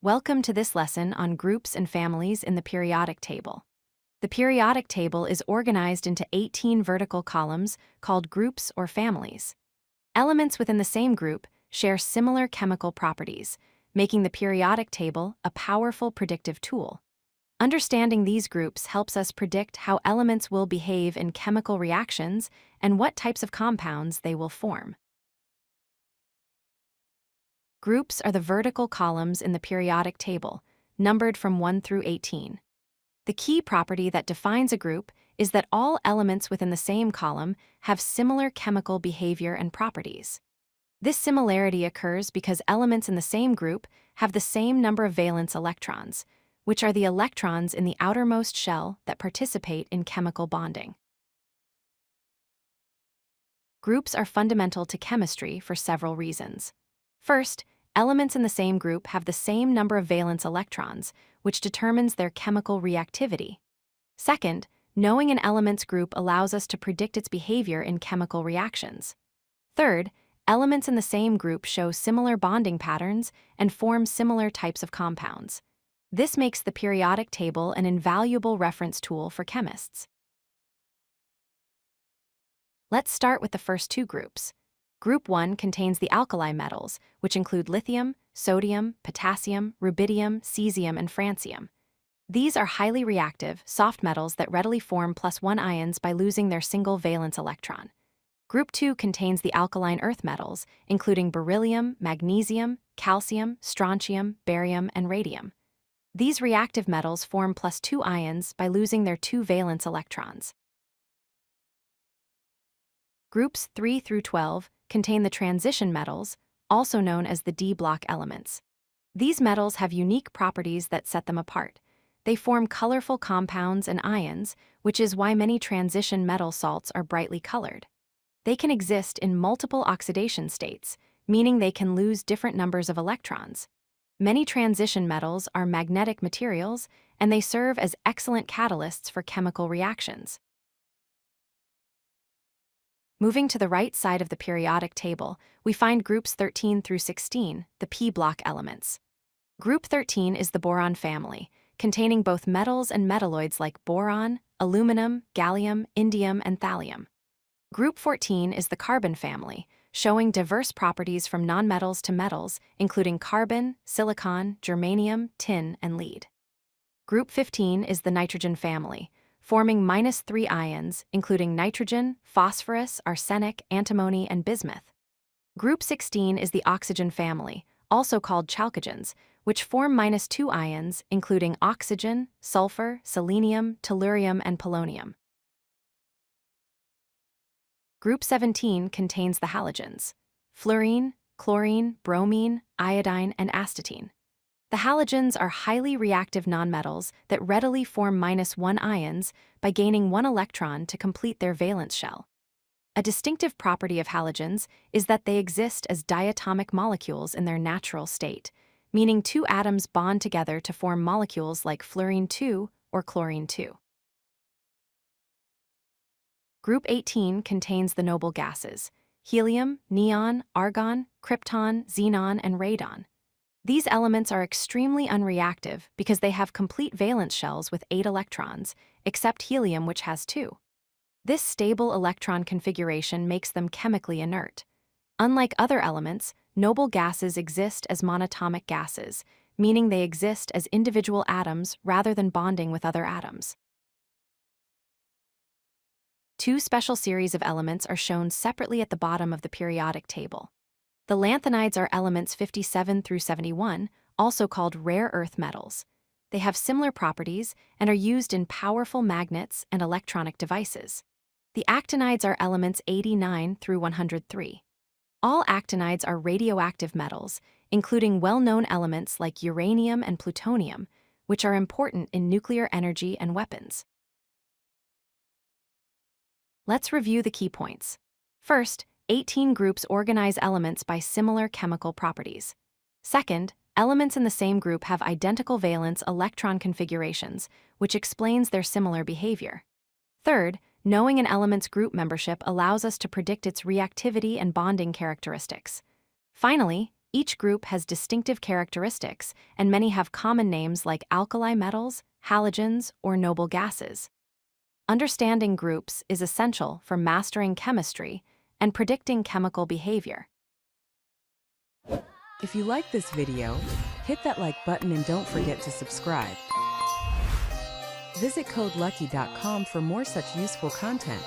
Welcome to this lesson on groups and families in the periodic table. The periodic table is organized into 18 vertical columns called groups or families. Elements within the same group share similar chemical properties, making the periodic table a powerful predictive tool. Understanding these groups helps us predict how elements will behave in chemical reactions and what types of compounds they will form. Groups are the vertical columns in the periodic table, numbered from 1 through 18. The key property that defines a group is that all elements within the same column have similar chemical behavior and properties. This similarity occurs because elements in the same group have the same number of valence electrons, which are the electrons in the outermost shell that participate in chemical bonding. Groups are fundamental to chemistry for several reasons. First, elements in the same group have the same number of valence electrons, which determines their chemical reactivity. Second, knowing an element's group allows us to predict its behavior in chemical reactions. Third, elements in the same group show similar bonding patterns and form similar types of compounds. This makes the periodic table an invaluable reference tool for chemists. Let's start with the first two groups. Group 1 contains the alkali metals, which include lithium, sodium, potassium, rubidium, cesium, and francium. These are highly reactive, soft metals that readily form +1 ions by losing their single valence electron. Group 2 contains the alkaline earth metals, including beryllium, magnesium, calcium, strontium, barium, and radium. These reactive metals form +2 ions by losing their 2 valence electrons. Groups 3 through 12 contain the transition metals, also known as the D-block elements. These metals have unique properties that set them apart. They form colorful compounds and ions, which is why many transition metal salts are brightly colored. They can exist in multiple oxidation states, meaning they can lose different numbers of electrons. Many transition metals are magnetic materials, and they serve as excellent catalysts for chemical reactions. Moving to the right side of the periodic table, we find groups 13 through 16, the p-block elements. Group 13 is the boron family, containing both metals and metalloids like boron, aluminum, gallium, indium, and thallium. Group 14 is the carbon family, showing diverse properties from nonmetals to metals, including carbon, silicon, germanium, tin, and lead. Group 15 is the nitrogen family, forming -3 ions, including nitrogen, phosphorus, arsenic, antimony, and bismuth. Group 16 is the oxygen family, also called chalcogens, which form -2 ions, including oxygen, sulfur, selenium, tellurium, and polonium. Group 17 contains the halogens: fluorine, chlorine, bromine, iodine, and astatine. The halogens are highly reactive nonmetals that readily form -1 ions by gaining 1 electron to complete their valence shell. A distinctive property of halogens is that they exist as diatomic molecules in their natural state, meaning 2 atoms bond together to form molecules like fluorine-2 or chlorine-2. Group 18 contains the noble gases: helium, neon, argon, krypton, xenon, and radon. These elements are extremely unreactive because they have complete valence shells with 8 electrons, except helium, which has 2. This stable electron configuration makes them chemically inert. Unlike other elements, noble gases exist as monatomic gases, meaning they exist as individual atoms rather than bonding with other atoms. 2 special series of elements are shown separately at the bottom of the periodic table. The lanthanides are elements 57 through 71, also called rare earth metals. They have similar properties and are used in powerful magnets and electronic devices. The actinides are elements 89 through 103. All actinides are radioactive metals, including well-known elements like uranium and plutonium, which are important in nuclear energy and weapons. Let's review the key points. First, 18 groups organize elements by similar chemical properties. Second, elements in the same group have identical valence electron configurations, which explains their similar behavior. Third, knowing an element's group membership allows us to predict its reactivity and bonding characteristics. Finally, Each group has distinctive characteristics, and many have common names like alkali metals, halogens, or noble gases. Understanding groups is essential for mastering chemistry and predicting chemical behavior. If you like this video, hit that like button and don't forget to subscribe. Visit codelucky.com for more such useful content.